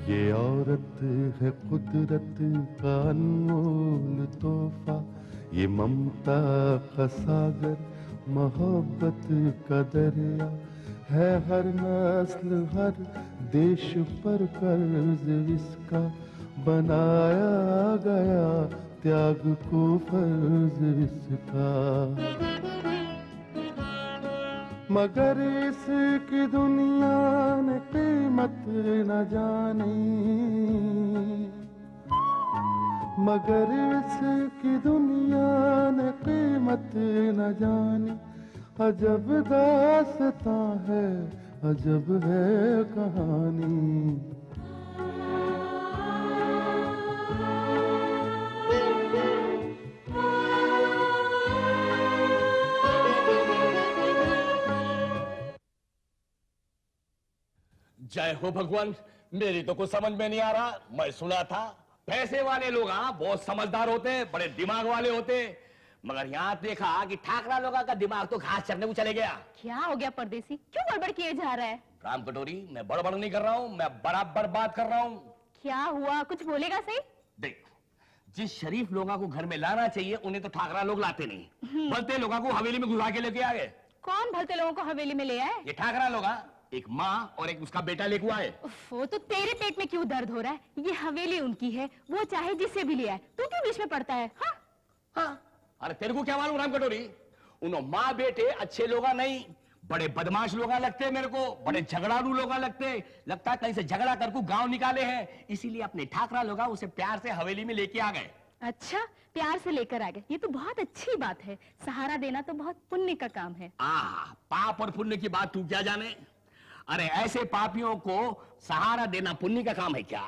ये औरत है कुदरत का अनमोल तोहफा, ये ममता का सागर, मोहब्बत का दरिया है। हर नस्ल हर देश पर कर्ज इसका बनाया गया, त्याग को फर्ज इसका। मगर इसकी दुनिया ने कीमत न जानी, मगर इसकी दुनिया ने कीमत न जानी। अजब दास्तां है, अजब है कहानी। जय हो भगवान, मेरी तो कुछ समझ में नहीं आ रहा। मैं सुना था पैसे वाले लोग बहुत समझदार होते, बड़े दिमाग वाले होते, मगर यहाँ देखा कि ठाकरा लोगों का दिमाग तो घास चरने को चले गया। क्या हो गया परदेसी, क्यों गड़बड़ किए जा रहा है? राम कटोरी, मैं बड़बड़ नहीं कर रहा हूँ, मैं बराबर बात कर रहा हूँ। क्या हुआ, कुछ बोलेगा सही? देख, जिस शरीफ लोगों को घर में लाना चाहिए उन्हें तो ठाकरा लोग लाते नहीं, भलते लोगों को हवेली में घुसा के लेके आ गए। कौन भलते लोगों को हवेली में ले आए? ये ठाकरा लोग, एक माँ और एक उसका बेटा लेके आए। वो तो तेरे पेट में क्यों दर्द हो रहा है? ये हवेली उनकी है, वो चाहे जिसे भी ले आए, तू क्यों बीच में पड़ता है? हाँ? हाँ, अरे तेरे को क्या मालूम राम कटोरी, उन्हों माँ बेटे अच्छे लोग नहीं, बड़े बदमाश लोग लगते मेरे को, बड़े झगड़ालू लोग लगते, लगता है कहीं से झगड़ा करके गांव निकाले हैं, इसीलिए अपने ठाकरा लोग उसे प्यार से हवेली में लेके आ गए। अच्छा, प्यार से लेकर आ गए, ये तो बहुत अच्छी बात है। सहारा देना तो बहुत पुण्य का काम है। पाप और पुण्य की बात तू क्या जाने? अरे ऐसे पापियों को सहारा देना पुण्य का काम है क्या?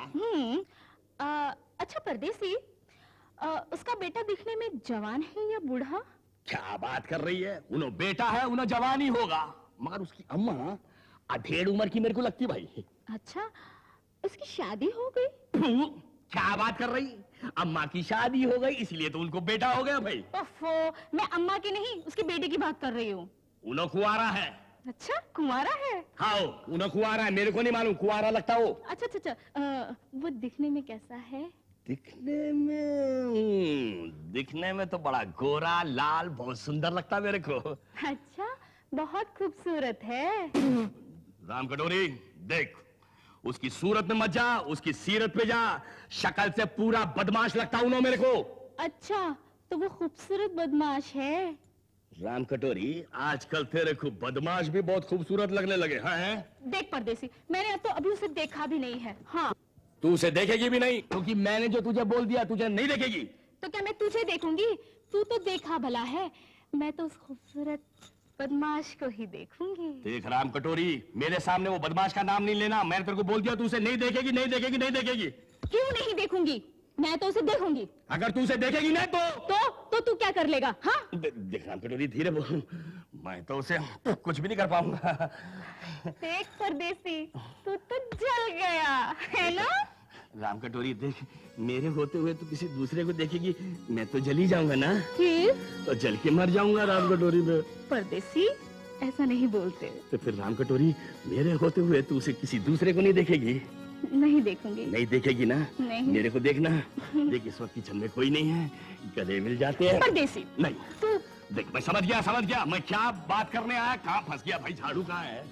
अच्छा परदेसी, उसका बेटा दिखने में जवान है या बूढ़ा? क्या बात कर रही है, उन्हों बेटा है, उन्हों जवान ही होगा, मगर उसकी अम्मा अधेड़ उम्र की मेरे को लगती भाई। अच्छा, उसकी शादी हो गई? क्या बात कर रही, अम्मा की शादी हो गई इसलिए तो उनको बेटा हो गया भाई। ओफो, मैं अम्मा की नहीं उसके बेटे की बात कर रही हूँ। उन्हों कुआरा है। अच्छा, कुंवारा है? हाँ, उन्हों कुआरा है, मेरे को नहीं मालूम, कुआरा लगता हो। अच्छा अच्छा अच्छा, वो दिखने में कैसा है? दिखने में तो बड़ा गोरा लाल बहुत सुंदर लगता मेरे को। अच्छा, बहुत खूबसूरत है। राम कटोरी देख, उसकी सूरत में मत जा, उसकी सीरत पे जा, शक्ल से पूरा बदमाश लगता उन्हों मेरे को। अच्छा, तो वो खूबसूरत बदमाश है? राम कटोरी, आजकल तेरे को बदमाश भी बहुत खूबसूरत लगने लगे। हाँ है? देख परदेसी, मैंने तो अभी उसे देखा भी नहीं है। हाँ, तू उसे देखेगी भी नहीं, क्योंकि मैंने जो तुझे बोल दिया तुझे नहीं देखेगी। तो क्या मैं तुझे देखूंगी? तू तो देखा भला है, मैं तो उस खूबसूरत बदमाश को ही देखूंगी। देख राम कटोरी, मेरे सामने वो बदमाश का नाम नहीं लेना, मैंने तेरे को बोल दिया तू उसे नहीं देखेगी, नहीं देखेगी, नहीं देखेगी। क्यों नहीं देखूंगी? मैं तो उसे देखूंगी। अगर तू उसे देखेगी ना तो तू क्या कर लेगा? हाँ? देख राम कटोरी, धीरे बोल, मैं तो उसे कुछ भी नहीं कर पाऊंगा। देख परदेसी, तू तो जल गया है ना? राम कटोरी देख, मेरे होते हुए तो किसी दूसरे को देखेगी, मैं तो जल ही जाऊंगा ना। फिर तो जल के मर जाऊंगा राम कटोरी में। परदेसी, ऐसा नहीं बोलते। तो फिर राम कटोरी, मेरे होते हुए तू उसे किसी दूसरे को नहीं देखेगी? नहीं देखूंगी। नहीं देखेगी ना? नहीं। मेरे को देखना। देख, इस वक्त किचन में कोई नहीं है, गले मिल जाते हैं। परदेसी नहीं, तू देख मैं समझ गया, मैं क्या बात करने आया, कहाँ फंस गया भाई, झाड़ू कहाँ है?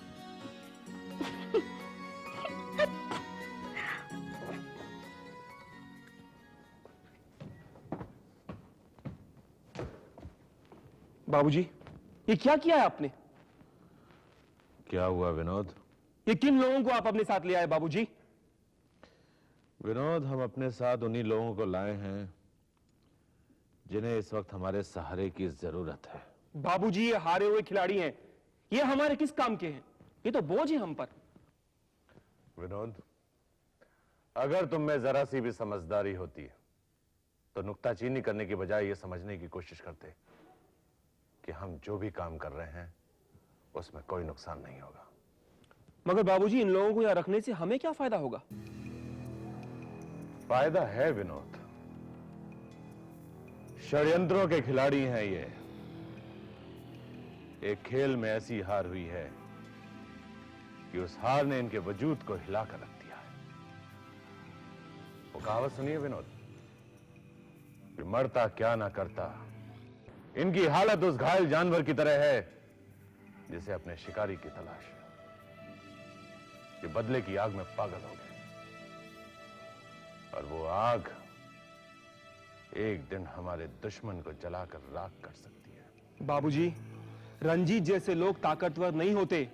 बाबूजी, ये क्या किया है आपने? क्या हुआ विनोद? ये किन लोगों को आप अपने साथ ले आए बाबूजी? विनोद, हम अपने साथ उन्हीं लोगों को लाए हैं जिन्हें इस वक्त हमारे सहारे की जरूरत है। बाबूजी, ये हारे हुए खिलाड़ी हैं, ये हमारे किस काम के हैं? ये तो बोझ है हम पर। विनोद, अगर तुम में जरा सी भी समझदारी होती तो नुक्ताचीनी करने की बजाय ये समझने की कोशिश करते कि हम जो भी काम कर रहे हैं उसमें कोई नुकसान नहीं होगा। मगर बाबूजी, इन लोगों को यहां रखने से हमें क्या फायदा होगा? फायदा है विनोद, षड्यंत्रों के खिलाड़ी हैं ये। एक खेल में ऐसी हार हुई है कि उस हार ने इनके वजूद को हिलाकर रख दिया है। वो कहावत सुनिए विनोद, कि मरता क्या ना करता, इनकी हालत उस घायल जानवर की तरह है जिसे अपने शिकारी की तलाश है। ये बदले की आग में पागल हो गए, और वो आग एक दिन हमारे दुश्मन को जलाकर राख कर सकती है। बाबूजी, रंजीत जैसे लोग ताकतवर नहीं होते,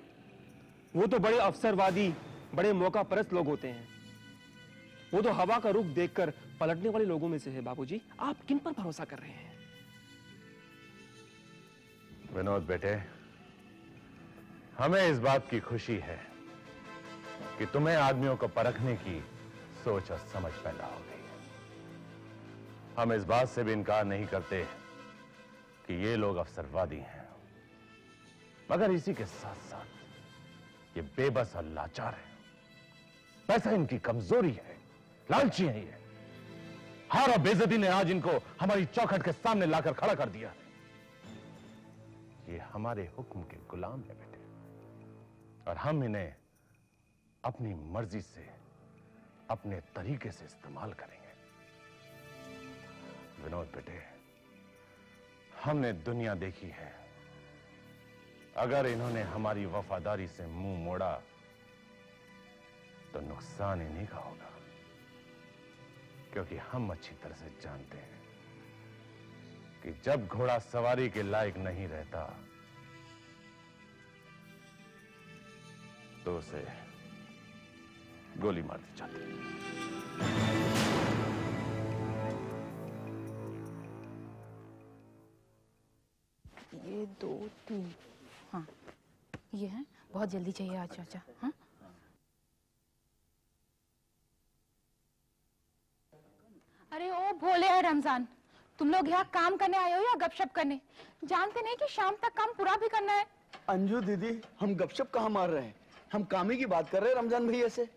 वो तो बड़े अवसरवादी, बड़े मौका परस्त लोग होते हैं। वो तो हवा का रुख देखकर पलटने वाले लोगों में से है। बाबूजी, आप किन पर भरोसा कर रहे हैं? विनोद बेटे, हमें इस बात की खुशी है कि तुम्हें आदमियों को परखने की सोच और समझ पैदा हो गई है। हम इस बात से भी इनकार नहीं करते कि ये लोग अवसरवादी हैं, मगर इसी के साथ साथ ये बेबस और लाचार है। पैसा इनकी कमजोरी है, लालची है ये। हार और बेइज्जती ने आज इनको हमारी चौखट के सामने लाकर खड़ा कर दिया है। ये हमारे हुक्म के गुलाम है बेटे, और हम इन्हें अपनी मर्जी से, अपने तरीके से इस्तेमाल करेंगे। विनोद बेटे, हमने दुनिया देखी है, अगर इन्होंने हमारी वफादारी से मुंह मोड़ा तो नुकसान इन्हीं का होगा, क्योंकि हम अच्छी तरह से जानते हैं कि जब घोड़ा सवारी के लायक नहीं रहता तो उसे गोली मार दी जाती है। ये 2 3, हाँ ये है। बहुत जल्दी चाहिए आज चाचा। हाँ अरे ओ भोले है रमजान, तुम लोग यहाँ काम करने आए हो या गपशप करने? जानते नहीं कि शाम तक काम पूरा भी करना है। अंजू दीदी, हम गपशप कहाँ मार रहे हैं, हम काम ही की बात कर रहे हैं रमजान भैया से।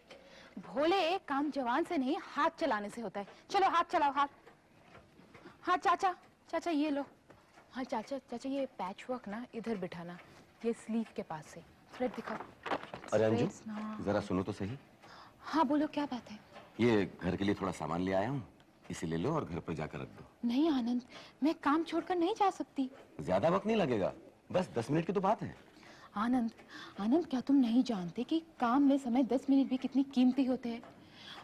भोले, काम जवान से नहीं हाथ चलाने से होता है। चलो हाथ चलाओ, हाथ। हाँ चाचा, चाचा ये लो। हाँ चाचा, चाचा ये पैच वर्क ना इधर बिठाना, ये स्लीव के पास से। थ्रेड दिखाओ। अरे अंजू, Threads ना। जरा सुनो तो सही। हाँ बोलो, क्या बात है? ये घर के लिए थोड़ा सामान ले आया हूँ, इसे ले लो और घर पर जाकर रख दो। नहीं आनंद, मैं काम छोड़कर नहीं जा सकती। ज्यादा वक्त नहीं लगेगा, बस 10 मिनट की तो बात है। आनंद, आनंद क्या तुम नहीं जानते कि काम में समय 10 मिनट भी कितनी कीमती होते हैं?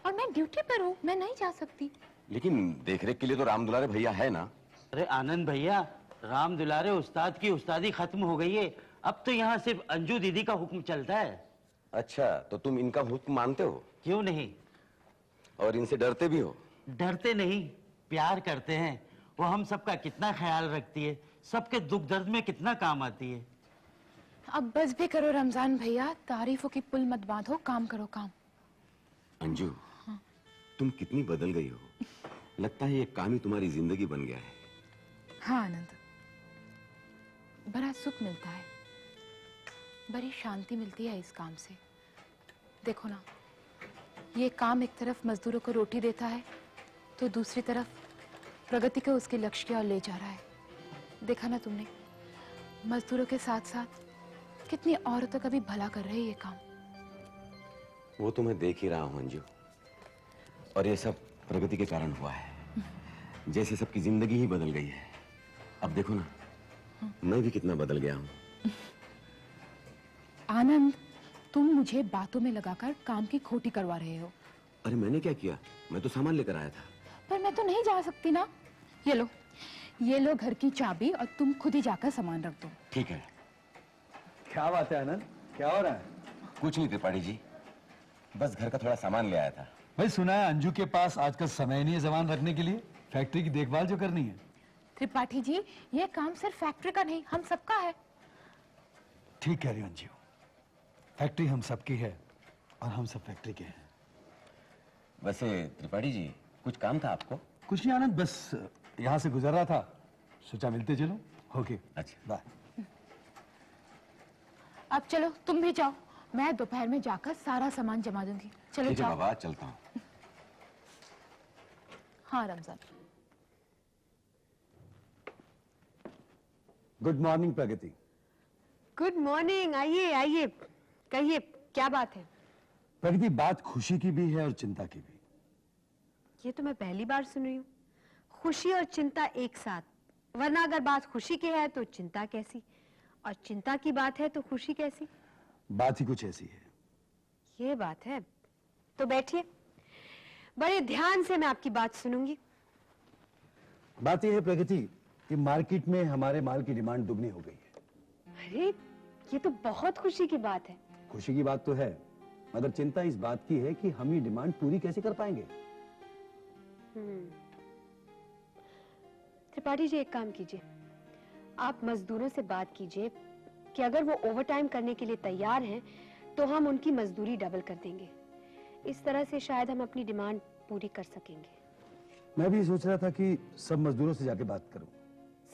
और मैं ड्यूटी पर हूँ, मैं नहीं जा सकती। लेकिन देखरेख के लिए तो राम दुलारे भैया है ना। अरे आनंद भैया, राम दुलारे उस्ताद की उस्तादी खत्म हो गई है, अब तो यहाँ सिर्फ अंजू दीदी का हुक्म चलता है। अच्छा, तो तुम इनका हुक्म मानते हो? क्यों नहीं, और इनसे डरते भी हो? डरते नहीं, प्यार करते हैं। वो हम सबका कितना ख्याल रखती है, सबके दुख दर्द में कितना काम आती है। अब बस भी करो रमजान भैया, तारीफों की पुल मत बांधो, काम करो काम। अंजू, तुम कितनी बदल गई हो। लगता है ये काम ही तुम्हारी जिंदगी बन गया है। हाँ आनंद, बड़ा सुख मिलता है, बड़ी शांति मिलती है इस काम से। देखो ना, ये काम एक तरफ मजदूरों को रोटी देता है तो दूसरी तरफ प्रगति को उसके लक्ष्य की ओर ले जा रहा है। देखा ना तुमने, मजदूरों के साथ साथ कितनी औरतों का भी भला कर रहे हैं ये काम। वो तो मैं देख ही रहा हूँ अंजू, और ये सब प्रगति के कारण हुआ है। जैसे सबकी जिंदगी ही बदल गई है। अब देखो ना, मैं भी कितना बदल गया हूँ। आनंद, तुम मुझे बातों में लगाकर काम की खोटी करवा रहे हो। अरे मैंने क्या किया, मैं तो सामान लेकर आया था। पर मैं तो नहीं जा सकती ना। ये लो घर की चाबी, और तुम खुद ही जाकर सामान रख दो। ठीक है। क्या बात है आनंद, क्या हो रहा है? कुछ नहीं त्रिपाठी जी, बस घर का थोड़ा सामान ले आया था। भाई सुना है अंजू के पास आज का समय नहीं है सामान रखने के लिए, फैक्ट्री की देखभाल जो करनी है। त्रिपाठी जी, ये काम सिर्फ फैक्ट्री का नहीं, हम सबका है। ठीक कह रही हो अंजू, फैक्ट्री हम सबकी है और हम सब फैक्ट्री के हैं। वैसे त्रिपाठी जी, कुछ काम था आपको? कुछ नहीं आनंद, बस यहाँ से गुजर रहा था, सोचा मिलते चलो। ओके, अच्छा बाय। अब चलो तुम भी जाओ, मैं दोपहर में जाकर सारा सामान जमा दूंगी। चलो ठीक है जाओ। बाबा, चलता हूँ। हाँ रमजान। गुड मॉर्निंग प्रगति। गुड मॉर्निंग, आइए आइए, कहिए क्या बात है? प्रगति, बात खुशी की भी है और चिंता की भी। ये तो मैं पहली बार सुन रही हूँ, खुशी और चिंता एक साथ। वरना अगर बात खुशी की है तो चिंता कैसी, और चिंता की बात है तो खुशी कैसी? बात ही कुछ ऐसी है। ये बात है, तो बैठिए, बड़े ध्यान से मैं आपकी बात सुनूंगी। बात यह है प्रगति कि मार्केट में हमारे माल की डिमांड दुगनी हो गई है। अरे ये तो बहुत खुशी की बात है। खुशी की बात तो है, मगर चिंता इस बात की है कि हम ये डिमांड पूरी कैसे कर पाएंगे। त्रिपाठी जी, एक काम कीजिए, आप मजदूरों से बात कीजिए कि अगर वो ओवरटाइम करने के लिए तैयार हैं तो हम उनकी मजदूरी डबल कर देंगे। इस तरह से शायद हम अपनी डिमांड पूरी कर सकेंगे। मैं भी सोच रहा था कि सब मजदूरों से जाके बात करूं।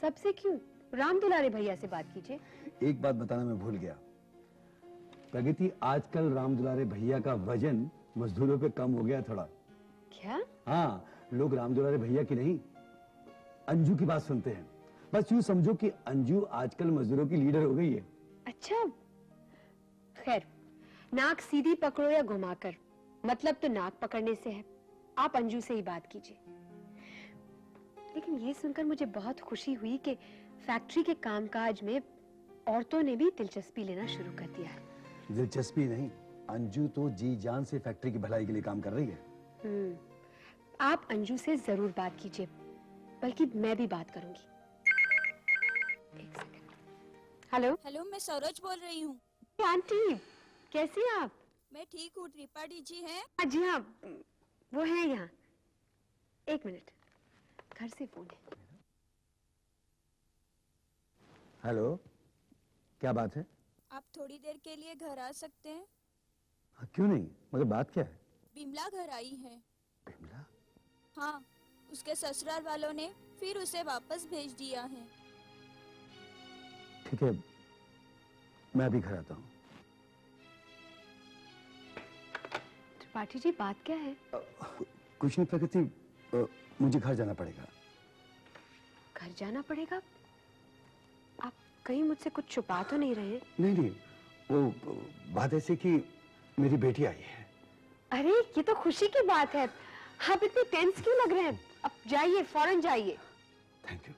सबसे क्यों, राम दुलारे भैया से बात कीजिए। एक बात बताना मैं भूल गया प्रगति, आजकल राम दुलारे भैया का वजन मजदूरों पे कम हो गया थोड़ा। क्या? हाँ, लोग राम दुलारे भैया की नहीं, अंजू की बात सुनते हैं। बस यूं समझो कि अंजू आजकल मजदूरों की लीडर हो गई है। अच्छा, खैर, नाक सीधी पकड़ो या घुमाकर, मतलब तो नाक पकड़ने से है। आप अंजू से ही बात कीजिए। लेकिन ये सुनकर मुझे बहुत खुशी हुई कि फैक्ट्री के कामकाज में औरतों ने भी दिलचस्पी लेना शुरू कर दिया है। दिलचस्पी नहीं, अंजू तो जी जान से फैक्ट्री की भलाई के लिए काम कर रही है। आप अंजू से जरूर बात कीजिए, बल्कि मैं भी बात करूंगी। एक सेकंड। हेलो हेलो, मैं सरोज बोल रही हूँ। आंटी, कैसी हैं आप? मैं ठीक हूँ। त्रिपाठी जी हैं? जी हाँ, वो है यहाँ। एक मिनट, घर से फोन है। हेलो, क्या बात है? आप थोड़ी देर के लिए घर आ सकते हैं? क्यों नहीं, मगर बात क्या है? बिमला घर आई है। बिमला? हाँ, उसके ससुराल वालों ने फिर उसे वापस भेज दिया है। ठीक है, मैं अभी घर आता हूँ। त्रिपाठी जी, बात क्या है? कुछ नहीं प्रगति, मुझे घर जाना पड़ेगा। घर जाना पड़ेगा? आप कहीं मुझसे कुछ छुपा तो नहीं रहे? नहीं नहीं, वो बात ऐसी कि मेरी बेटी आई है। अरे ये तो खुशी की बात है, आप इतने टेंस क्यों लग रहे हैं? अब जाइए, फौरन जाइए। Thank you.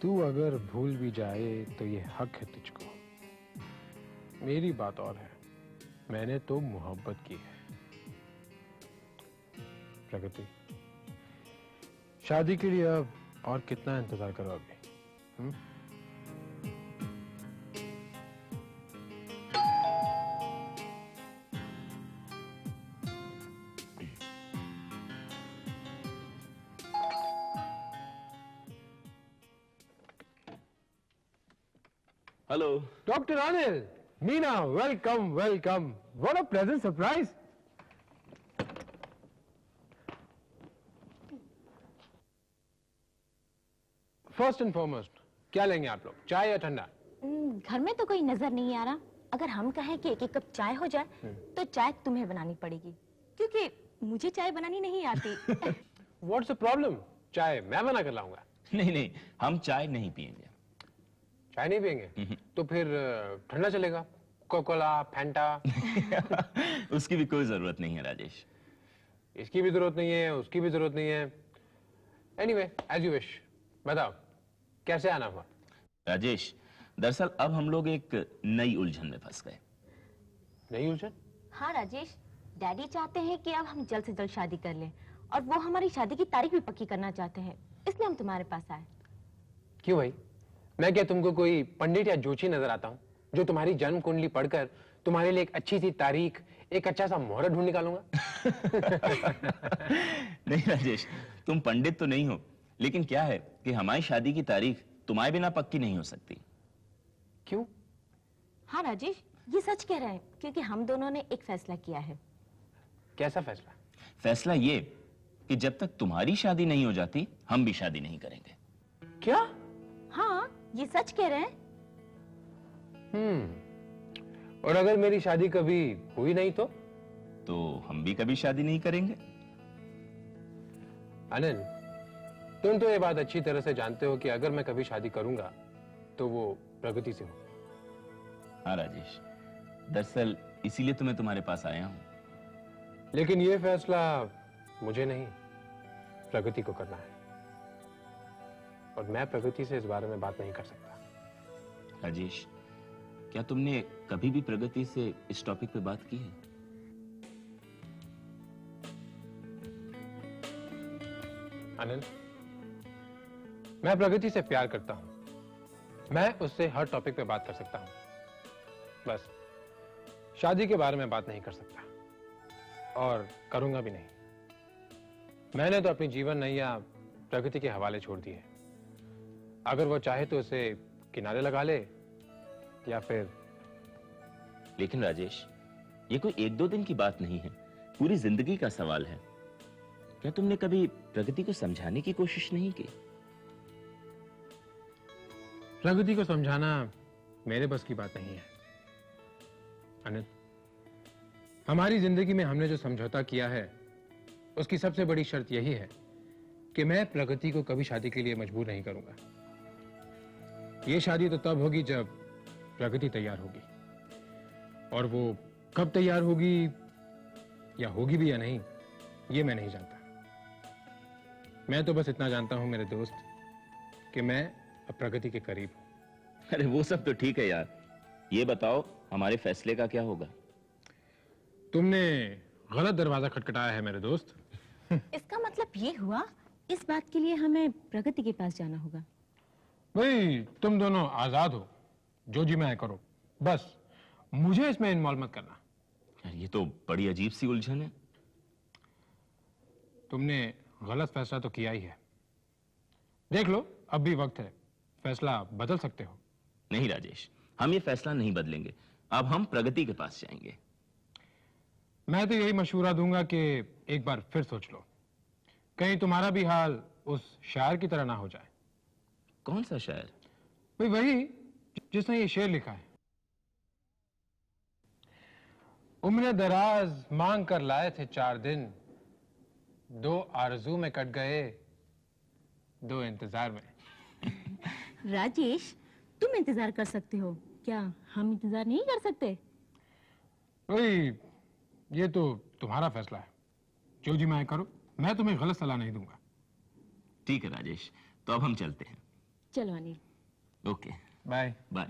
तू अगर भूल भी जाए तो ये हक है तुझको। मेरी बात और है, मैंने तो मोहब्बत की है। प्रगति, शादी के लिए अब और कितना इंतजार करो अभी? Hello. Dr. Anil, Meena, welcome, welcome. What a pleasant surprise. First and foremost, क्या लेंगे आप लोग, चाय या ठंडा? घर में तो कोई नजर नहीं आ रहा। अगर हम कहें कि एक एक कप चाय हो जाए तो चाय तुम्हें बनानी पड़ेगी, क्योंकि मुझे चाय बनानी नहीं आती। What's the problem? चाय मैं बना कर लाऊंगा। नहीं नहीं, हम चाय नहीं पिएंगे। चाय नहीं पिएंगे? तो फिर ठंडा चलेगा, कोकोला, फैंटा। उसकी भी कोई जरूरत नहीं है राजेश। इसकी भी जरूरत नहीं है, उसकी भी जरूरत नहीं है। Anyway, as you wish. बताओ, कैसे आना हुआ? राजेश, दरअसल अब हम लोग एक नई उलझन में फंस गए। नई उलझन? हाँ राजेश, डैडी चाहते हैं कि अब हम जल्द से जल्द शादी कर लें, और वो हमारी शादी की तारीख भी पक्की करना चाहते हैं, इसलिए हम तुम्हारे पास आए। क्यों भाई, मैं क्या तुमको कोई पंडित या जोशी नजर आता हूँ जो तुम्हारी जन्म कुंडली पढ़कर तुम्हारे लिए एक अच्छी सी तारीख, एक अच्छा सा मुहूर्त ढूंढ निकालूंगा? नहीं राजेश, तुम पंडित तो नहीं हो, लेकिन क्या है कि हमारी शादी की तारीख तुम्हारे बिना पक्की नहीं हो सकती। क्यों? हाँ राजेश, ये सच कह रहे हैं क्योंकि हम दोनों ने एक फैसला किया है। कैसा फैसला? फैसला ये कि जब तक तुम्हारी शादी नहीं हो जाती हम भी शादी नहीं करेंगे। क्या? हाँ, ये सच कह रहे हैं। और अगर मेरी शादी कभी हुई नहीं तो हम भी कभी शादी नहीं करेंगे। आनंद, तुम तो ये बात अच्छी तरह से जानते हो कि अगर मैं कभी शादी करूंगा तो वो प्रगति से हो। हाँ राजेश, दरअसल इसीलिए तो मैं तुम्हारे पास आया हूं। लेकिन ये फैसला मुझे नहीं, प्रगति को करना है, और मैं प्रगति से इस बारे में बात नहीं कर सकता। राजेश, क्या तुमने कभी भी प्रगति से इस टॉपिक पे बात की है? आनंद, मैं प्रगति से प्यार करता हूं, मैं उससे हर टॉपिक पे बात कर सकता हूं, बस शादी के बारे में बात नहीं कर सकता और करूंगा भी नहीं। मैंने तो अपनी जीवन नैया प्रगति के हवाले छोड़ दी है। अगर वो चाहे तो उसे किनारे लगा ले या फिर। लेकिन राजेश, ये कोई 1-2 दिन की बात नहीं है, पूरी जिंदगी का सवाल है। क्या तुमने कभी प्रगति को समझाने की कोशिश नहीं की? प्रगति को समझाना मेरे बस की बात नहीं है आनंद। हमारी जिंदगी में हमने जो समझौता किया है उसकी सबसे बड़ी शर्त यही है कि मैं प्रगति को कभी शादी के लिए मजबूर नहीं करूंगा। ये शादी तो तब होगी जब प्रगति तैयार होगी, और वो कब तैयार होगी या होगी भी या नहीं ये मैं नहीं जानता। मैं तो बस इतना जानता हूं मेरे दोस्त कि मैं अब प्रगति के करीब हूं। अरे वो सब तो ठीक है यार, ये बताओ हमारे फैसले का क्या होगा? तुमने गलत दरवाजा खटखटाया है मेरे दोस्त। इसका मतलब ये हुआ इस बात के लिए हमें प्रगति के पास जाना होगा। भाई तुम दोनों आजाद हो, जो जी मैं करो, बस मुझे इसमें इन्वॉल्व मत करना। यार ये तो बड़ी अजीब सी उलझन है। तुमने गलत फैसला तो किया ही है, देख लो अब भी वक्त है, फैसला बदल सकते हो। नहीं राजेश, हम ये फैसला नहीं बदलेंगे, अब हम प्रगति के पास जाएंगे। मैं तो यही मशवरा दूंगा कि एक बार फिर सोच लो, कहीं तुम्हारा भी हाल उस शायर की तरह ना हो जाए। कौन सा शायर? भाई वही जिसने ये शेर लिखा है, उम्र दराज मांग कर लाए थे 4 दिन, 2 आरज़ू में कट गए, 2 इंतजार में। राजेश, तुम इंतजार कर सकते हो, क्या हम इंतजार नहीं कर सकते? भाई ये तो तुम्हारा फैसला है, जो जी मैं करो, मैं तुम्हें गलत सलाह नहीं दूंगा। ठीक है राजेश, तो अब हम चलते हैं। चलो अनिल। Okay, bye bye.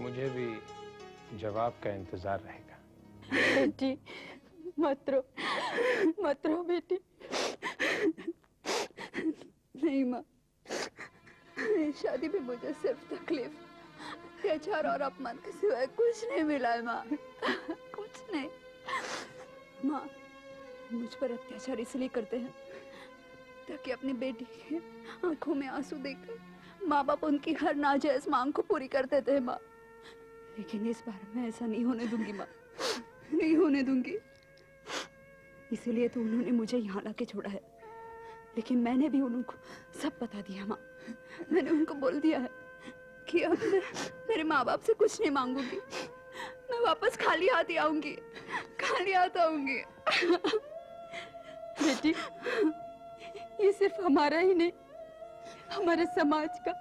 मुझे भी जवाब का इंतजार रहेगा। बेटी मत रो बेटी। नहीं माँ, इस शादी में मुझे सिर्फ तकलीफ, अत्याचार और अपमान के सिवाय कुछ नहीं मिला है माँ, कुछ नहीं। माँ, मुझ पर अत्याचार इसलिए करते हैं ताकि अपनी बेटी के आंखों में आंसू देखकर माँ बाप उनकी हर नाजायज मांग को पूरी कर देते हैं माँ। लेकिन इस बार मैं ऐसा नहीं होने दूंगी माँ, नहीं होने दूंगी। इसीलिए तो उन्होंने मुझे यहाँ लाके छोड़ा है, लेकिन मैंने भी उनको सब बता दिया माँ। मैंने उनको बोल दिया है कि अब मैं मेरे माँ बाप से कुछ नहीं मांगूंगी, मैं वापस खाली हाथ ही आऊंगी, खाली हाथ आऊंगी। बेटी, ये सिर्फ हमारा ही नहीं, हमारे समाज का,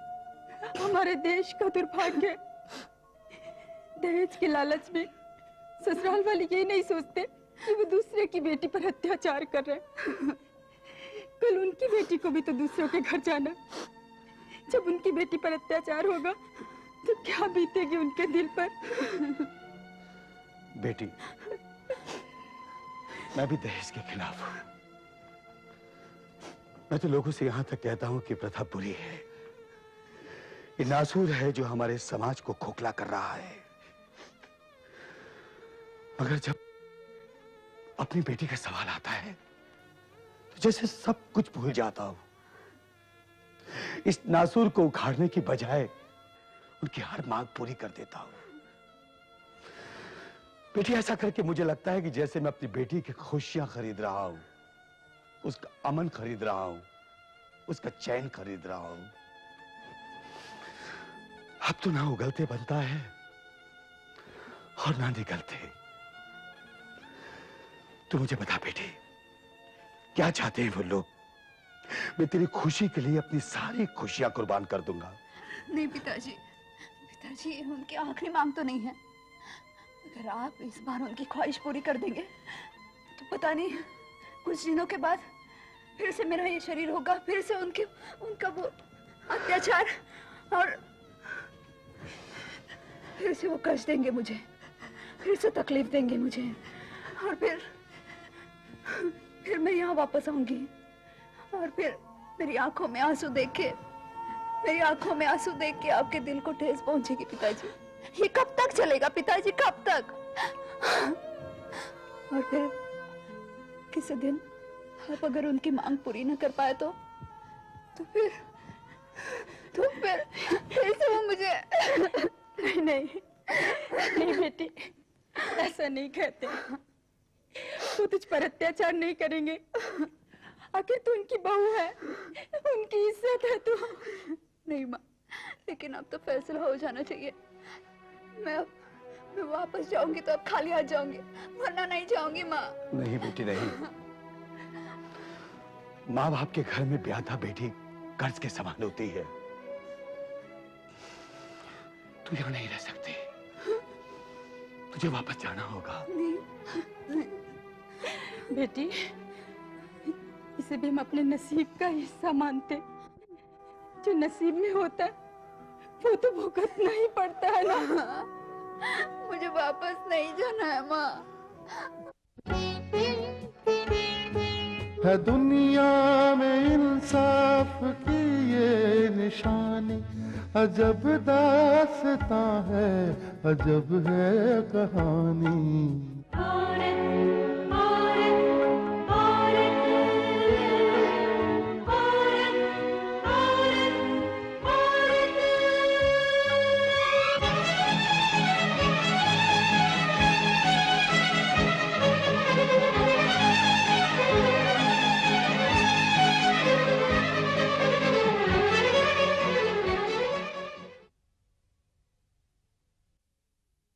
हमारे देश का दुर्भाग्य है। दहेज के लालच में ससुराल वाले ये नहीं सोचते कि वो दूसरे की बेटी पर अत्याचार कर रहे हैं। कल उनकी बेटी को भी तो दूसरों के घर जाना। जब उनकी बेटी पर अत्याचार होगा तो क्या बीतेगी उनके दिल पर। बेटी, मैं भी दहेज के खिलाफ हूं। मैं तो लोगों से यहां तक कहता हूं कि प्रथा बुरी है, ये नासूर है जो हमारे समाज को खोखला कर रहा है। मगर जब अपनी बेटी का सवाल आता है तो जैसे सब कुछ भूल जाता हूं। इस नासूर को उखाड़ने की बजाय उनकी हर मांग पूरी कर देता हूं। बेटी, ऐसा करके मुझे लगता है कि जैसे मैं अपनी बेटी की खुशियां खरीद रहा हूं, उसका अमन खरीद रहा हूं, उसका चैन खरीद रहा हूं। अब तो ना उगलते बनता है और ना निकलते। तू मुझे बता बेटी, क्या चाहते हैं वो लोग? मैं तेरी खुशी के लिए अपनी सारी खुशियां कुर्बान कर दूंगा। नहीं पिताजी, पिताजी उनकी आखिरी मांग तो नहीं है। अगर आप इस बार उनकी ख्वाहिश पूरी कर देंगे तो पता नहीं कुछ दिनों के बाद फिर से मेरा ये शरीर होगा, फिर से उनका वो अत्याचार, और फिर से वो कष्ट देंगे मुझे, फिर से तकलीफ देंगे मुझे, और फिर मैं यहाँ वापस आऊंगी और फिर मेरी आंखों में आंसू देख के आपके दिल को ठेस पहुंचेगी पिताजी। ये कब तक चलेगा पिताजी, कब तक? और फिर किसी दिन आप अगर उनकी मांग पूरी न कर पाए तो फिर से वो मुझे नहीं बेटी, ऐसा नहीं कहते। वो तुझ पर अत्याचार नहीं करेंगे। आखिर तू उनकी बहू है, उनकी इज्जत है तू। नहीं माँ, लेकिन अब तो फैसला हो जाना चाहिए। मैं वापस जाऊंगी तो अब खाली हाथ जाऊंगी, वरना नहीं जाऊंगी माँ। नहीं बेटी नहीं, माँ बाप के घर में ब्याह था बेटी कर्ज के समान होती है। तू यहाँ नहीं रह सकती, तुझे वापस जाना होगा। नहीं। बेटी, इसे भी हम अपने नसीब का हिस्सा मानते। जो नसीब में होता है वो तो भुगतना ही पड़ता है ना। मुझे वापस नहीं जाना है माँ। है दुनिया में इंसाफ की ये निशानी, अजब दास्तां है, अजब है कहानी।